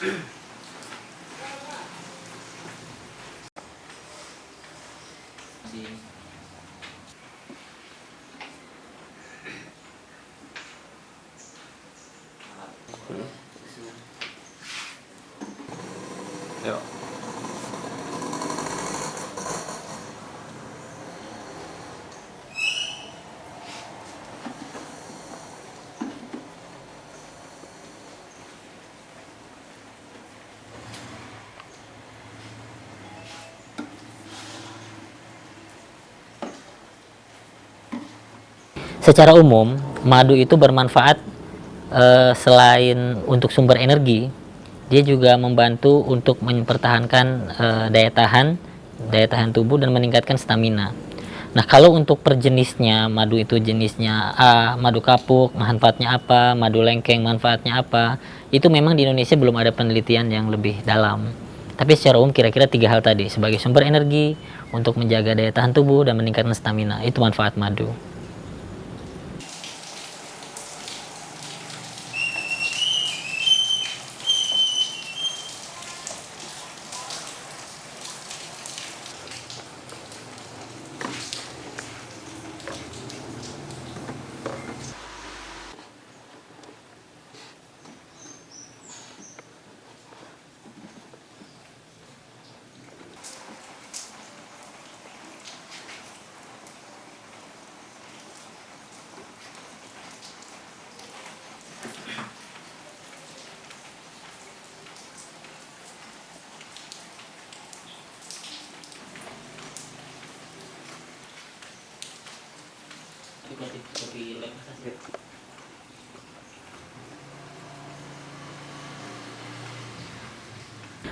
Yuk. Secara umum, madu itu bermanfaat selain untuk sumber energi, dia juga membantu untuk mempertahankan daya tahan tubuh dan meningkatkan stamina. Nah, kalau untuk perjenisnya, madu itu jenisnya A, madu kapuk, manfaatnya apa, madu lengkeng, manfaatnya apa, itu memang di Indonesia belum ada penelitian yang lebih dalam. Tapi secara umum kira-kira 3 hal tadi, sebagai sumber energi, untuk menjaga daya tahan tubuh, dan meningkatkan stamina, itu manfaat madu.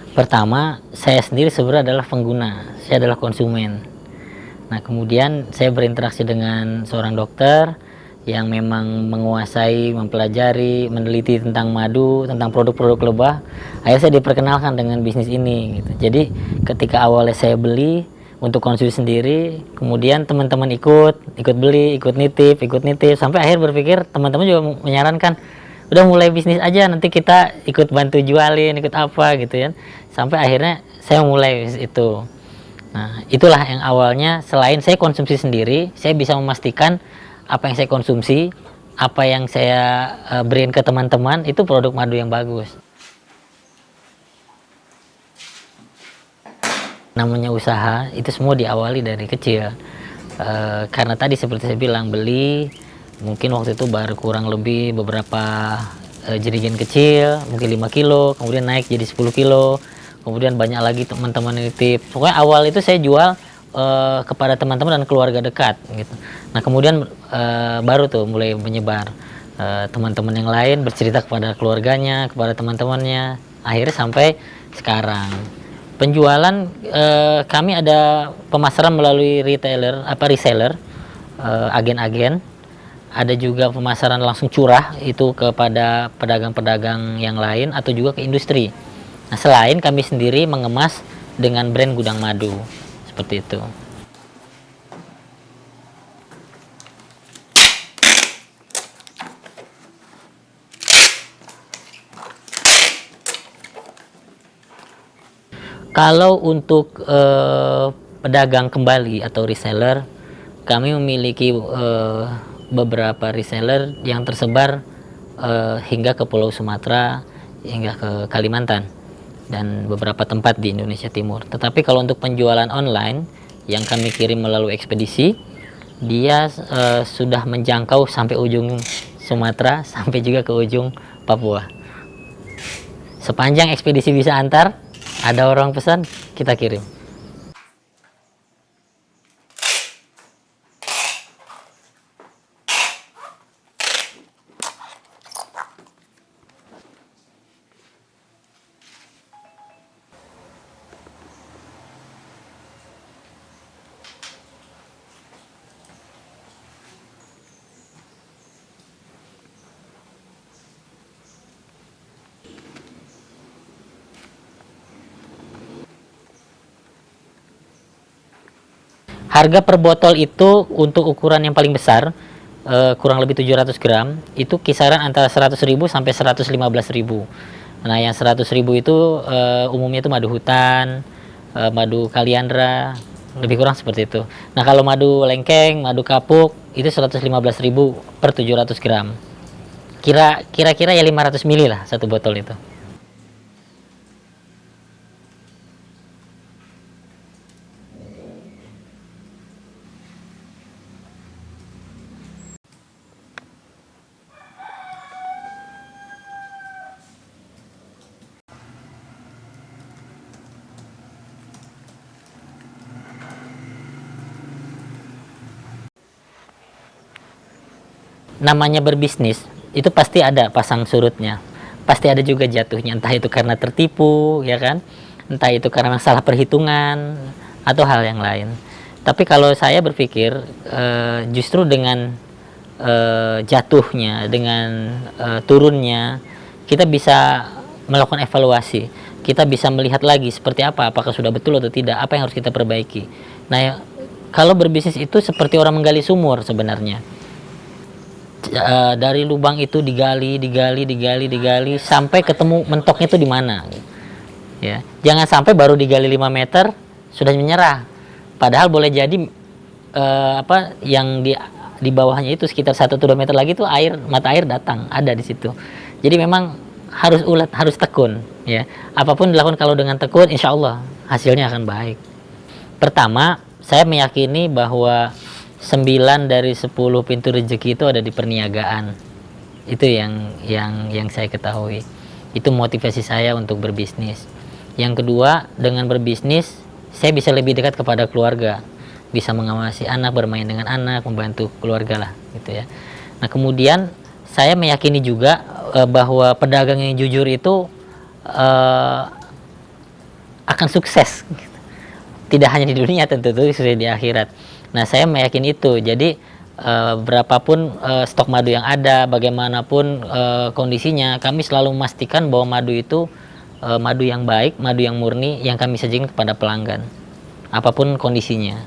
Pertama, saya sendiri sebenarnya adalah pengguna, saya adalah konsumen. Nah, kemudian saya berinteraksi dengan seorang dokter yang memang menguasai, mempelajari, meneliti tentang madu, tentang produk-produk lebah. Akhirnya saya diperkenalkan dengan bisnis ini gitu. Jadi ketika awalnya saya beli untuk konsumsi sendiri, kemudian teman-teman ikut beli, ikut nitip, sampai akhir berpikir, teman-teman juga menyarankan, udah mulai bisnis aja, nanti kita ikut bantu jualin, ikut apa gitu ya. Sampai akhirnya saya mulai itu. Nah, itulah yang awalnya, selain saya konsumsi sendiri, saya bisa memastikan apa yang saya konsumsi, apa yang saya beriin ke teman-teman, itu produk madu yang bagus. Namanya usaha, itu semua diawali dari kecil. Karena tadi seperti saya bilang, beli, mungkin waktu itu baru kurang lebih beberapa jerigen kecil, mungkin 5 kilo, kemudian naik jadi 10 kilo, kemudian banyak lagi teman-teman nitip. Pokoknya awal itu saya jual kepada teman-teman dan keluarga dekat gitu. Nah, kemudian baru tuh mulai menyebar, teman-teman yang lain bercerita kepada keluarganya, kepada teman-temannya, akhirnya sampai sekarang. Penjualan, kami ada pemasaran melalui reseller, agen-agen. Ada juga pemasaran langsung curah, itu kepada pedagang-pedagang yang lain atau juga ke industri. Nah, selain kami sendiri mengemas dengan brand Gudang Madu, seperti itu. Kalau untuk pedagang kembali atau reseller, kami memiliki beberapa reseller yang tersebar hingga ke Pulau Sumatera, hingga ke Kalimantan, dan beberapa tempat di Indonesia Timur. Tetapi kalau untuk penjualan online yang kami kirim melalui ekspedisi, dia sudah menjangkau sampai ujung Sumatera, sampai juga ke ujung Papua. Sepanjang ekspedisi bisa antar, ada orang pesan, kita kirim. Harga per botol itu untuk ukuran yang paling besar, kurang lebih 700 gram, itu kisaran antara 100.000 sampai 115.000. Nah, yang 100.000 itu umumnya itu madu hutan, madu kaliandra, lebih kurang seperti itu. Nah, kalau madu lengkeng, madu kapuk itu 115.000 per 700 gram. Kira-kira ya 500 mili lah satu botol itu. Namanya berbisnis itu pasti ada pasang surutnya, pasti ada juga jatuhnya, entah itu karena tertipu ya kan, entah itu karena salah perhitungan atau hal yang lain. Tapi kalau saya berpikir justru dengan jatuhnya, dengan turunnya, kita bisa melakukan evaluasi, kita bisa melihat lagi seperti apa, apakah sudah betul atau tidak, apa yang harus kita perbaiki. Nah, kalau berbisnis itu seperti orang menggali sumur sebenarnya. Dari lubang itu digali sampai ketemu mentoknya itu di mana, ya. Jangan sampai baru digali 5 meter sudah menyerah, padahal boleh jadi yang di bawahnya itu sekitar 1-2 meter lagi tuh mata air datang ada di situ. Jadi memang harus ulet, harus tekun, ya. Apapun dilakukan kalau dengan tekun, insya Allah hasilnya akan baik. Pertama, saya meyakini bahwa 9 dari 10 pintu rezeki itu ada di perniagaan. Itu yang saya ketahui. Itu motivasi saya untuk berbisnis. Yang kedua, dengan berbisnis saya bisa lebih dekat kepada keluarga, bisa mengawasi anak, bermain dengan anak, membantu keluarga lah gitu ya. Nah, kemudian saya meyakini juga bahwa pedagang yang jujur itu akan sukses, tidak hanya di dunia, tentu sudah di akhirat. Nah, saya meyakini itu. Jadi berapapun stok madu yang ada, bagaimanapun kondisinya, kami selalu memastikan bahwa madu itu madu yang baik, madu yang murni, yang kami sajikan kepada pelanggan, apapun kondisinya.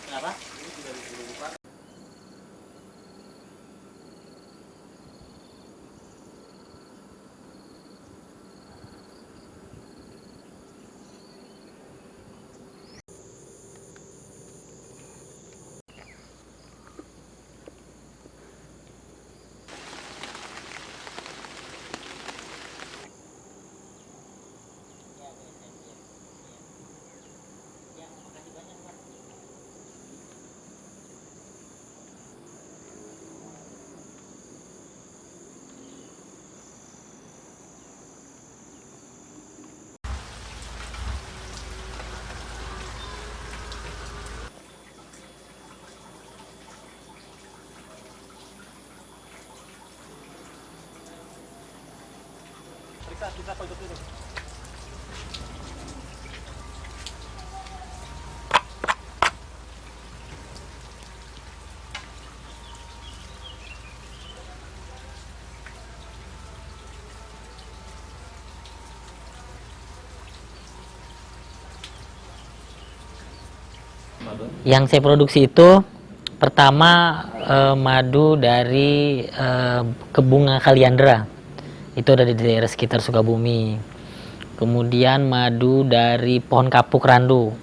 Kenapa? Kita pojok dulu. Yang saya produksi itu pertama madu dari kebunga kaliandra, itu ada di daerah sekitar Sukabumi. Kemudian madu dari pohon kapuk randu,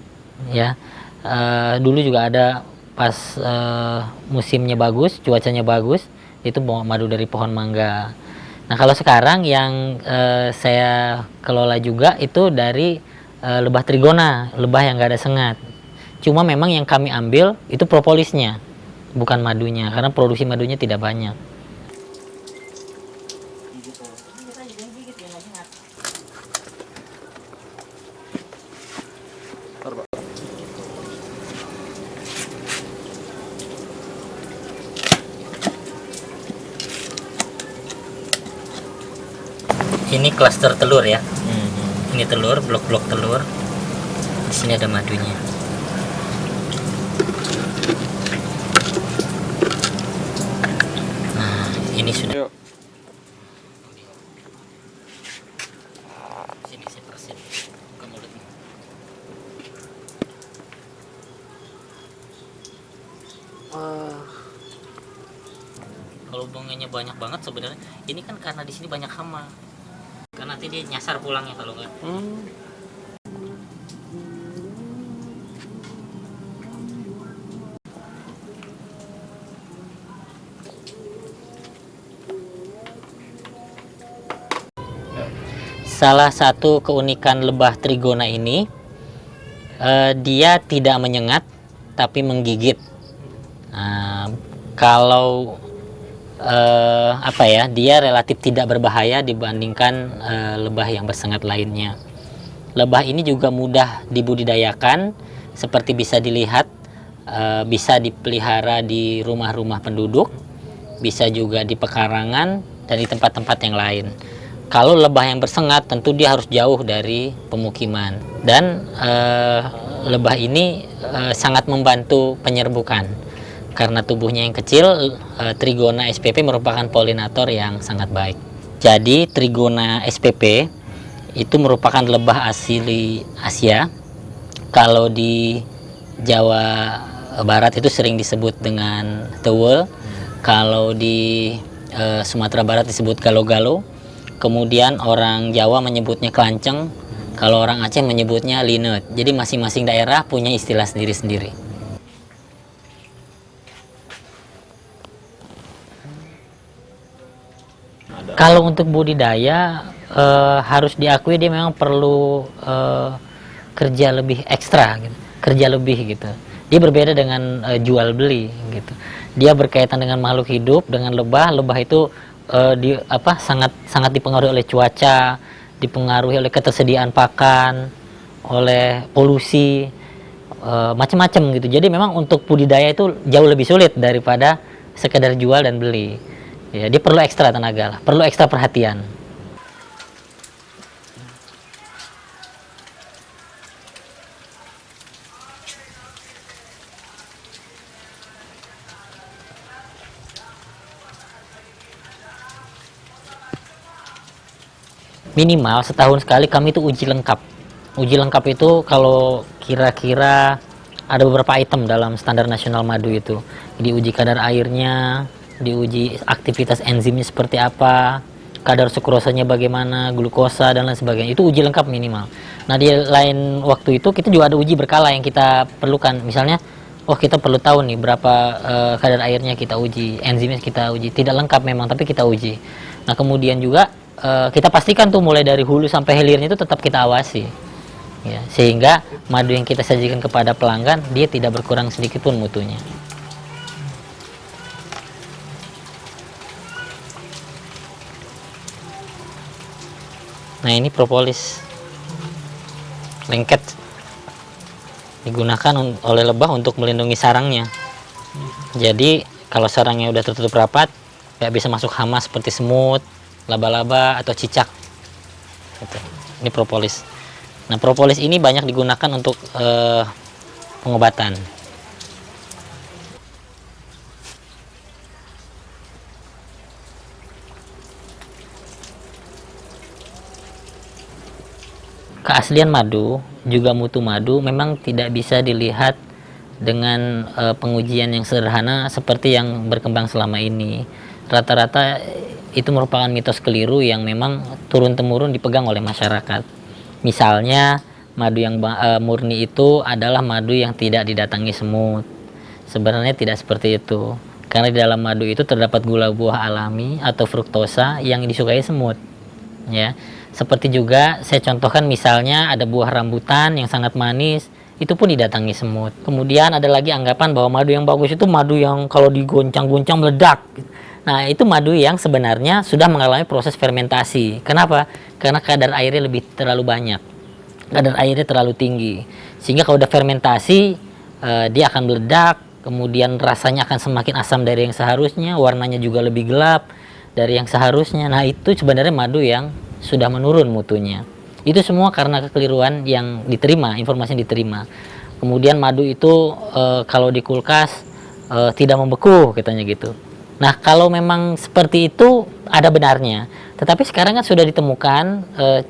ya. Dulu juga ada pas musimnya bagus, cuacanya bagus, itu madu dari pohon mangga. Nah, kalau sekarang yang saya kelola juga itu dari lebah trigona, lebah yang gak ada sengat. Cuma memang yang kami ambil itu propolisnya, bukan madunya, karena produksi madunya tidak banyak. Ini klaster telur ya. Ini telur, blok-blok telur. sini ada madunya. Nah, ini sudah. Yuk. Sini saya perasin ke mulutnya. Kalau bunganya banyak banget sebenarnya, ini kan karena di sini banyak hama. Kan nanti dia nyasar pulangnya kalau nggak. Salah satu keunikan lebah trigona ini, dia tidak menyengat tapi menggigit. Nah, kalau dia relatif tidak berbahaya dibandingkan lebah yang bersengat lainnya. Lebah ini juga mudah dibudidayakan, seperti bisa dilihat, bisa dipelihara di rumah-rumah penduduk, bisa juga di pekarangan dan di tempat-tempat yang lain. Kalau lebah yang bersengat tentu dia harus jauh dari pemukiman, dan lebah ini sangat membantu penyerbukan karena tubuhnya yang kecil. Trigona spp merupakan polinator yang sangat baik. Jadi Trigona spp itu merupakan lebah asli Asia. Kalau di Jawa Barat itu sering disebut dengan tewel, kalau di Sumatera Barat disebut galo-galo. Kemudian orang Jawa menyebutnya kelanceng, kalau orang Aceh menyebutnya linet. Jadi masing-masing daerah punya istilah sendiri-sendiri. Kalau untuk budidaya, harus diakui dia memang perlu kerja lebih ekstra, gitu. Kerja lebih gitu. Dia berbeda dengan jual beli gitu. Dia berkaitan dengan makhluk hidup, dengan lebah. Lebah itu sangat dipengaruhi oleh cuaca, dipengaruhi oleh ketersediaan pakan, oleh polusi, macam-macam gitu. Jadi memang untuk budidaya itu jauh lebih sulit daripada sekedar jual dan beli. Ya, dia perlu ekstra tenaga lah, perlu ekstra perhatian. Minimal setahun sekali kami itu uji lengkap. Uji lengkap itu kalau kira-kira ada beberapa item dalam standar nasional madu itu. Diuji kadar airnya, diuji aktivitas enzimnya seperti apa, kadar sukrosanya bagaimana, glukosa dan lain sebagainya. Itu uji lengkap minimal. Nah, di lain waktu itu kita juga ada uji berkala yang kita perlukan. Misalnya, kita perlu tahu nih berapa kadar airnya kita uji, enzimnya kita uji. Tidak lengkap memang, tapi kita uji. Nah, kemudian juga kita pastikan tuh mulai dari hulu sampai hilirnya itu tetap kita awasi, ya, sehingga madu yang kita sajikan kepada pelanggan dia tidak berkurang sedikit pun mutunya. Nah, ini propolis lengket, digunakan oleh lebah untuk melindungi sarangnya. Jadi kalau sarangnya udah tertutup rapat, nggak bisa masuk hama seperti semut, laba-laba atau cicak gitu. Ini propolis. Nah, propolis ini banyak digunakan untuk pengobatan. Keaslian madu, juga mutu madu memang tidak bisa dilihat dengan pengujian yang sederhana seperti yang berkembang selama ini. Rata-rata itu merupakan mitos keliru yang memang turun-temurun dipegang oleh masyarakat. Misalnya, madu yang murni itu adalah madu yang tidak didatangi semut. Sebenarnya tidak seperti itu. Karena di dalam madu itu terdapat gula buah alami atau fruktosa yang disukai semut. Ya. Seperti juga saya contohkan misalnya ada buah rambutan yang sangat manis, itu pun didatangi semut. Kemudian ada lagi anggapan bahwa madu yang bagus itu madu yang kalau digoncang-goncang meledak. Nah, itu madu yang sebenarnya sudah mengalami proses fermentasi. Kenapa? Karena kadar airnya terlalu banyak. Kadar airnya terlalu tinggi. Sehingga kalau udah fermentasi, dia akan meledak, kemudian rasanya akan semakin asam dari yang seharusnya, warnanya juga lebih gelap dari yang seharusnya. Nah, itu sebenarnya madu yang sudah menurun mutunya. Itu semua karena kekeliruan yang diterima, informasi yang diterima. Kemudian madu itu kalau di kulkas tidak membeku katanya gitu. Nah, kalau memang seperti itu ada benarnya. Tetapi sekarang kan sudah ditemukan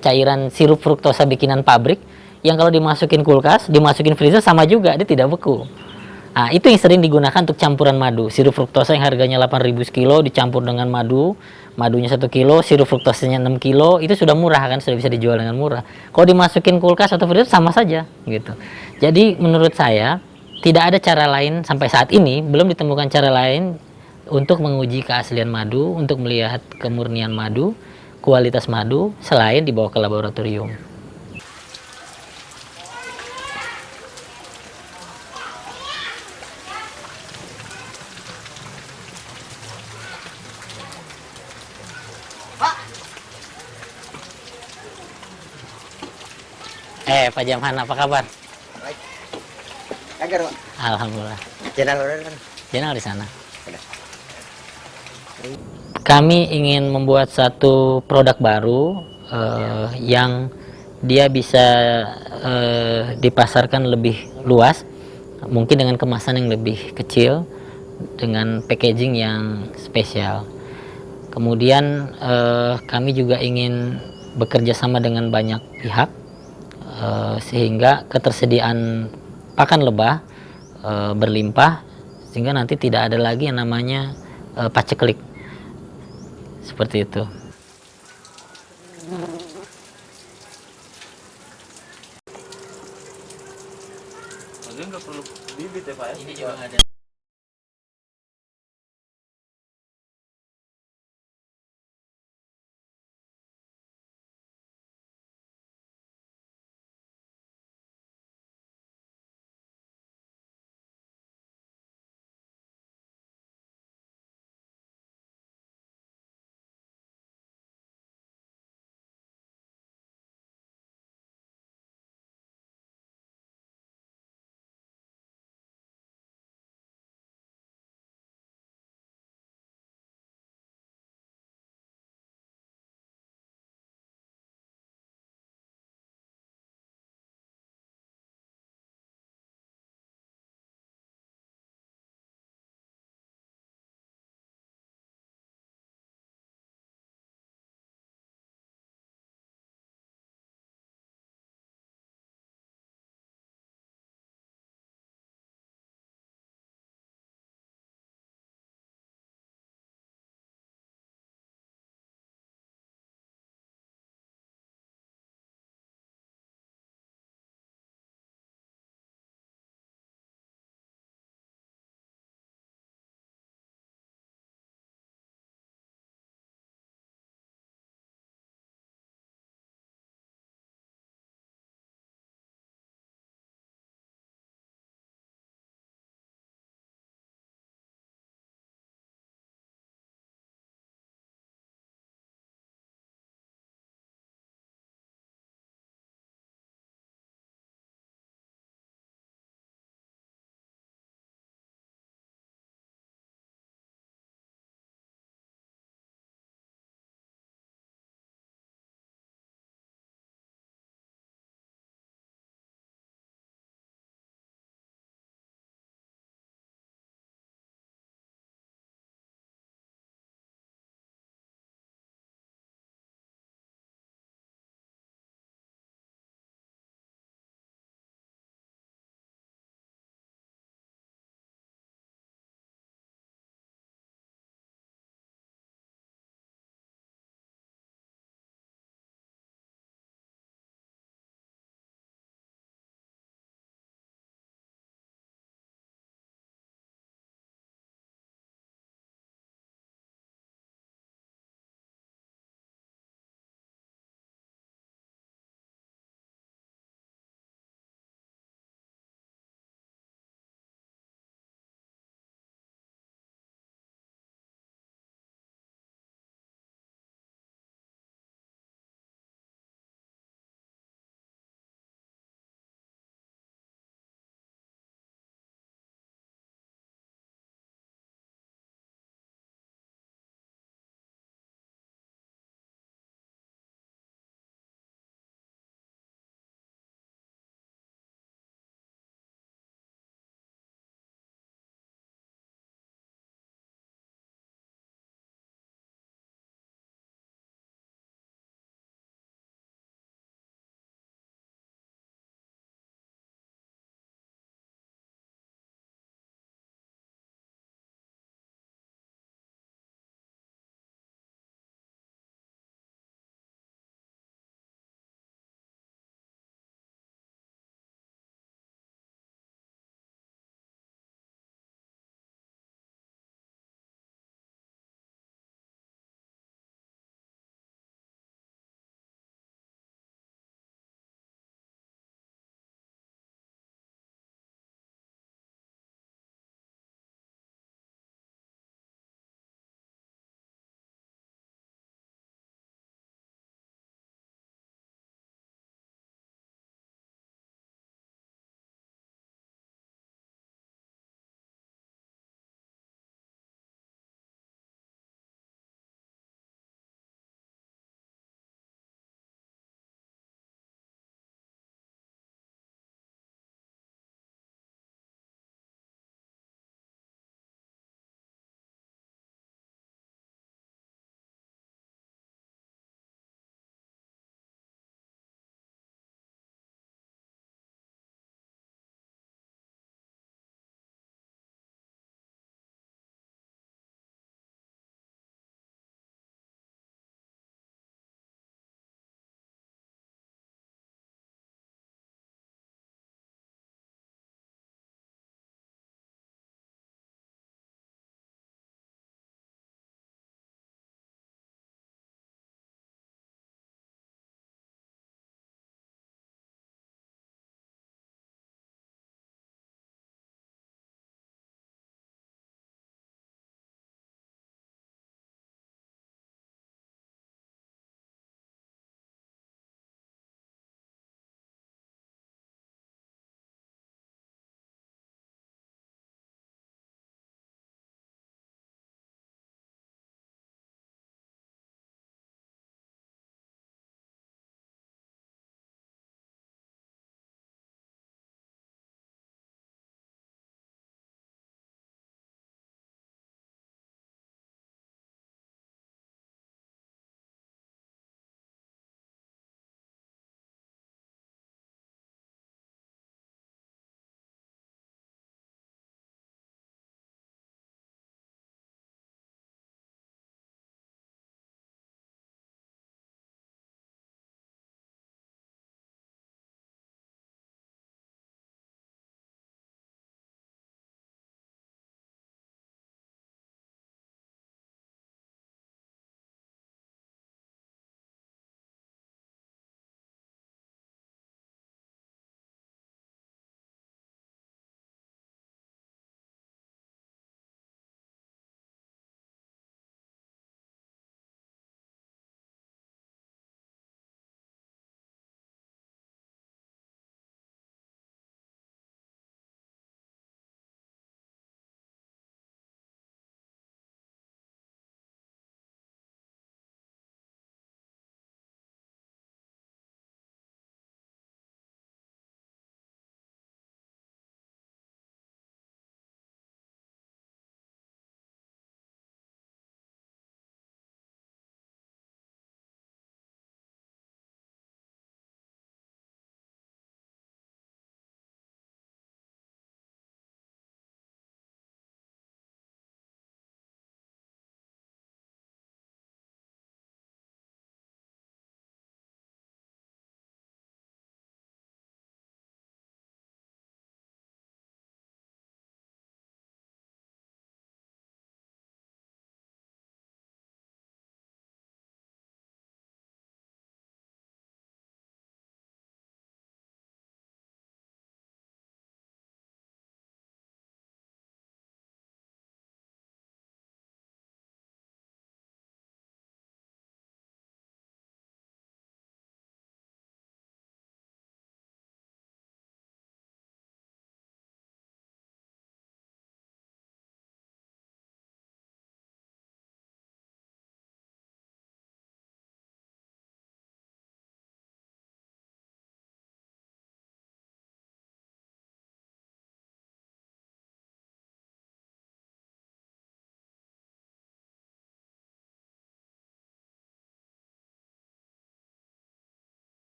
cairan sirup fruktosa bikinan pabrik yang kalau dimasukin kulkas, dimasukin freezer sama juga, dia tidak beku. Nah, itu yang sering digunakan untuk campuran madu. Sirup fruktosa yang harganya 8.000 sekilo dicampur dengan madu, madunya 1 kilo, sirup fruktosanya 6 kilo, itu sudah murah kan, sudah bisa dijual dengan murah. Kalau dimasukin kulkas atau freezer sama saja gitu. Jadi menurut saya tidak ada cara lain sampai saat ini, belum ditemukan cara lain untuk menguji keaslian madu, untuk melihat kemurnian madu, kualitas madu, selain dibawa ke laboratorium. Pak Jamhan, apa kabar? Baik. Agar, Pak. Alhamdulillah. Jenal udah kan? Jenal di sana. Kami ingin membuat satu produk baru yang dia bisa dipasarkan lebih luas, mungkin dengan kemasan yang lebih kecil, dengan packaging yang spesial. Kemudian kami juga ingin bekerja sama dengan banyak pihak sehingga ketersediaan pakan lebah berlimpah, sehingga nanti tidak ada lagi yang namanya paceklik. Seperti itu. Maksudnya nggak perlu bibit ya Pak ya? Ini juga ada.